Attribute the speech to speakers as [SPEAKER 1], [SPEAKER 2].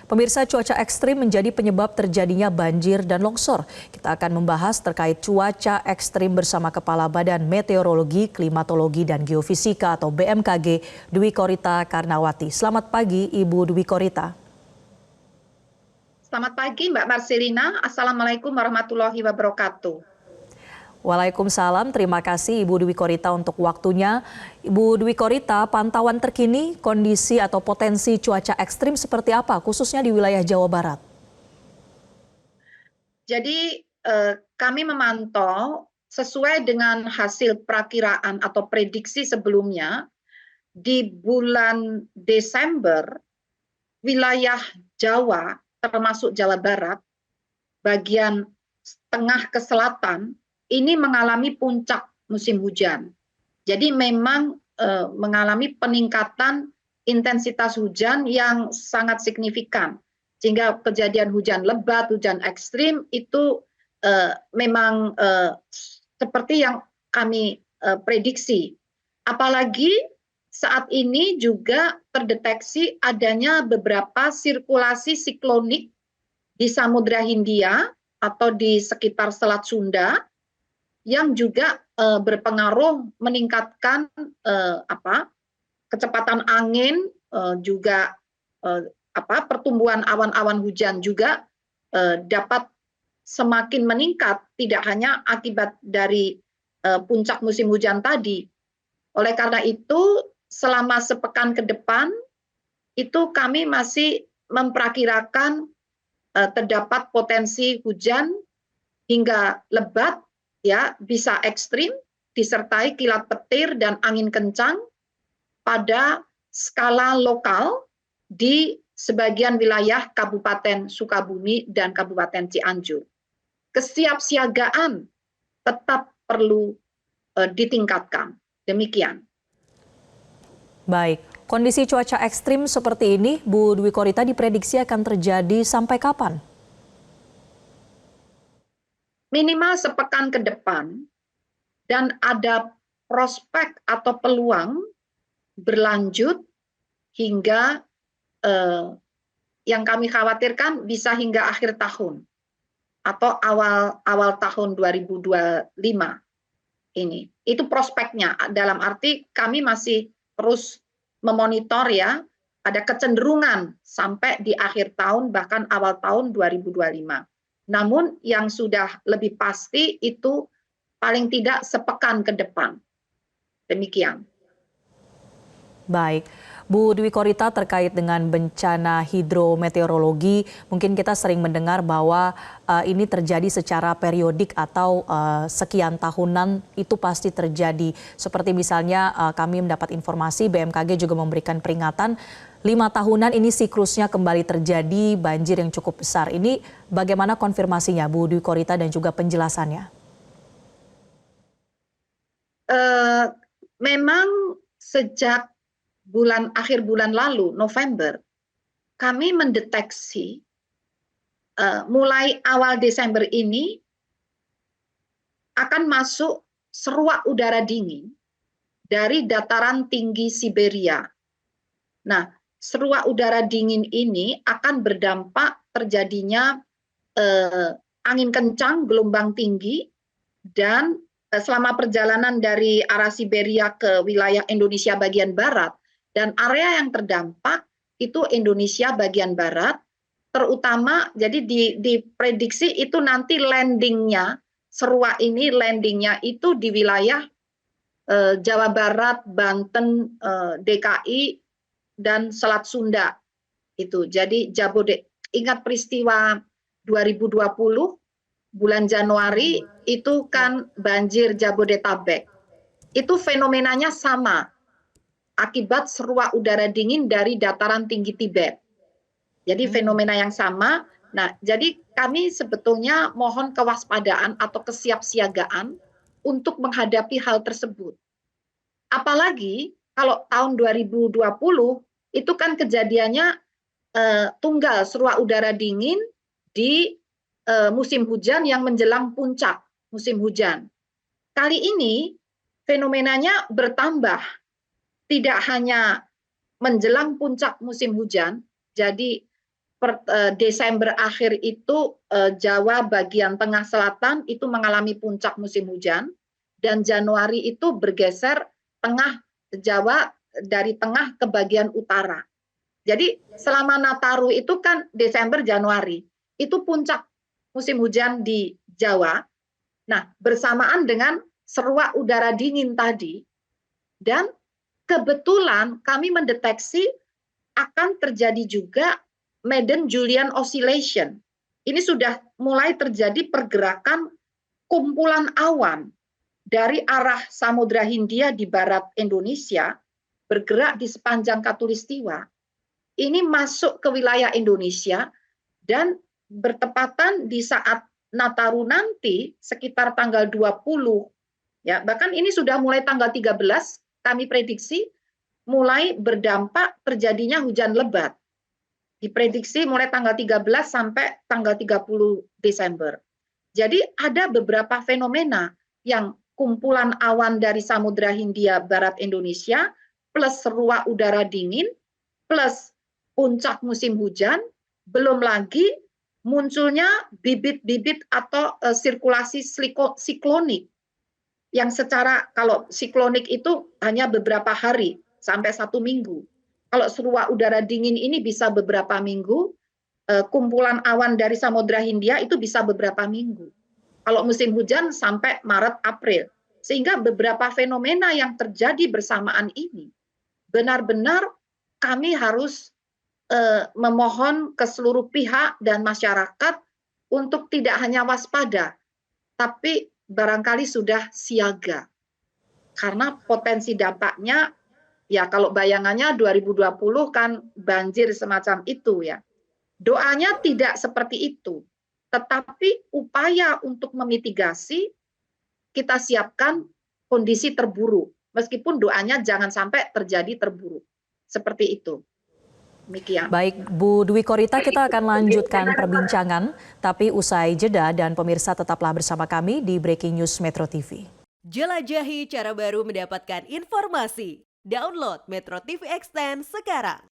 [SPEAKER 1] Pemirsa, cuaca ekstrim menjadi penyebab terjadinya banjir dan longsor. Kita akan membahas terkait cuaca ekstrim bersama Kepala Badan Meteorologi, Klimatologi, dan Geofisika atau BMKG, Dwi Korita Karnawati. Selamat pagi, Ibu Dwi Korita.
[SPEAKER 2] Selamat pagi, Mbak Marcelina. Assalamualaikum warahmatullahi wabarakatuh.
[SPEAKER 1] Waalaikumsalam, terima kasih Ibu Dwi Korita untuk waktunya. Ibu Dwi Korita, pantauan terkini kondisi atau potensi cuaca ekstrim seperti apa, khususnya di wilayah Jawa Barat?
[SPEAKER 2] Jadi kami memantau sesuai dengan hasil perakiraan atau prediksi sebelumnya, di bulan Desember, wilayah Jawa, termasuk Jawa Barat, bagian tengah ke selatan, ini mengalami puncak musim hujan. Jadi memang mengalami peningkatan intensitas hujan yang sangat signifikan. Sehingga kejadian hujan lebat, hujan ekstrim itu memang seperti yang kami prediksi. Apalagi saat ini juga terdeteksi adanya beberapa sirkulasi siklonik di Samudra Hindia atau di sekitar Selat Sunda, yang juga berpengaruh meningkatkan kecepatan angin, juga pertumbuhan awan-awan hujan juga dapat semakin meningkat, tidak hanya akibat dari puncak musim hujan tadi. Oleh karena itu, selama sepekan ke depan, itu kami masih memperkirakan terdapat potensi hujan hingga lebat, ya, bisa ekstrim, disertai kilat petir dan angin kencang pada skala lokal di sebagian wilayah Kabupaten Sukabumi dan Kabupaten Cianjur. Kesiapsiagaan tetap perlu ditingkatkan. Demikian.
[SPEAKER 1] Baik, kondisi cuaca ekstrim seperti ini, Bu Dwi Korita, diprediksi akan terjadi sampai kapan?
[SPEAKER 2] Minimal sepekan ke depan, dan ada prospek atau peluang berlanjut hingga yang kami khawatirkan bisa hingga akhir tahun atau awal tahun 2025 ini. Itu prospeknya, dalam arti kami masih terus memonitor, ya, ada kecenderungan sampai di akhir tahun bahkan awal tahun 2025. Namun yang sudah lebih pasti itu paling tidak sepekan ke depan. Demikian.
[SPEAKER 1] Baik, Bu Dwi Korita, terkait dengan bencana hidrometeorologi, mungkin kita sering mendengar bahwa ini terjadi secara periodik atau sekian tahunan itu pasti terjadi. Seperti misalnya kami mendapat informasi BMKG juga memberikan peringatan 5 tahunan ini siklusnya kembali terjadi banjir yang cukup besar. Ini bagaimana konfirmasinya, Bu Dwi Korita, dan juga penjelasannya?
[SPEAKER 2] Memang sejak akhir bulan lalu, November, kami mendeteksi mulai awal Desember ini akan masuk seruak udara dingin dari dataran tinggi Siberia. Nah, seruak udara dingin ini akan berdampak terjadinya angin kencang, gelombang tinggi, dan selama perjalanan dari arah Siberia ke wilayah Indonesia bagian barat, dan area yang terdampak itu Indonesia bagian barat, terutama jadi diprediksi itu nanti landingnya, seruak ini landingnya itu di wilayah Jawa Barat, Banten, DKI, dan Selat Sunda. Itu jadi ingat peristiwa 2020 bulan Januari itu kan banjir Jabodetabek. Itu fenomenanya sama akibat seruak udara dingin dari dataran tinggi Tibet. Jadi fenomena yang sama. Nah, jadi kami sebetulnya mohon kewaspadaan atau kesiapsiagaan untuk menghadapi hal tersebut. Apalagi kalau tahun 2020 itu kan kejadiannya tunggal seruak udara dingin di musim hujan yang menjelang puncak musim hujan. Kali ini fenomenanya bertambah, tidak hanya menjelang puncak musim hujan, jadi Desember akhir itu Jawa bagian tengah selatan itu mengalami puncak musim hujan, dan Januari itu bergeser tengah Jawa dari tengah ke bagian utara. Jadi selama Nataru itu kan Desember Januari itu puncak musim hujan di Jawa. Nah, bersamaan dengan seruak udara dingin tadi, dan kebetulan kami mendeteksi akan terjadi juga Madden-Julian Oscillation. Ini sudah mulai terjadi pergerakan kumpulan awan dari arah Samudra Hindia di barat Indonesia bergerak di sepanjang Katulistiwa. Ini masuk ke wilayah Indonesia dan bertepatan di saat Nataru nanti sekitar tanggal 20. Ya, bahkan ini sudah mulai tanggal 13 kami prediksi mulai berdampak terjadinya hujan lebat. Diprediksi mulai tanggal 13 sampai tanggal 30 Desember. Jadi ada beberapa fenomena yang kumpulan awan dari Samudra Hindia Barat Indonesia plus seruak udara dingin plus puncak musim hujan, belum lagi munculnya bibit-bibit atau sirkulasi siklonik yang secara, kalau siklonik itu hanya beberapa hari sampai 1 minggu. Kalau seruak udara dingin ini bisa beberapa minggu, kumpulan awan dari Samudra Hindia itu bisa beberapa minggu. Kalau musim hujan sampai Maret, April. Sehingga beberapa fenomena yang terjadi bersamaan ini, benar-benar kami harus memohon ke seluruh pihak dan masyarakat untuk tidak hanya waspada, tapi barangkali sudah siaga. Karena potensi dampaknya, ya kalau bayangannya 2020 kan banjir semacam itu ya. Doanya tidak seperti itu. Tetapi upaya untuk memitigasi kita siapkan kondisi terburuk. Meskipun doanya jangan sampai terjadi terburuk. Seperti itu. Demikian.
[SPEAKER 1] Baik, Bu Dwi Korita, kita akan lanjutkan perbincangan, tapi usai jeda, dan pemirsa tetaplah bersama kami di Breaking News Metro TV.
[SPEAKER 3] Jelajahi cara baru mendapatkan informasi. Download Metro TV Extend sekarang.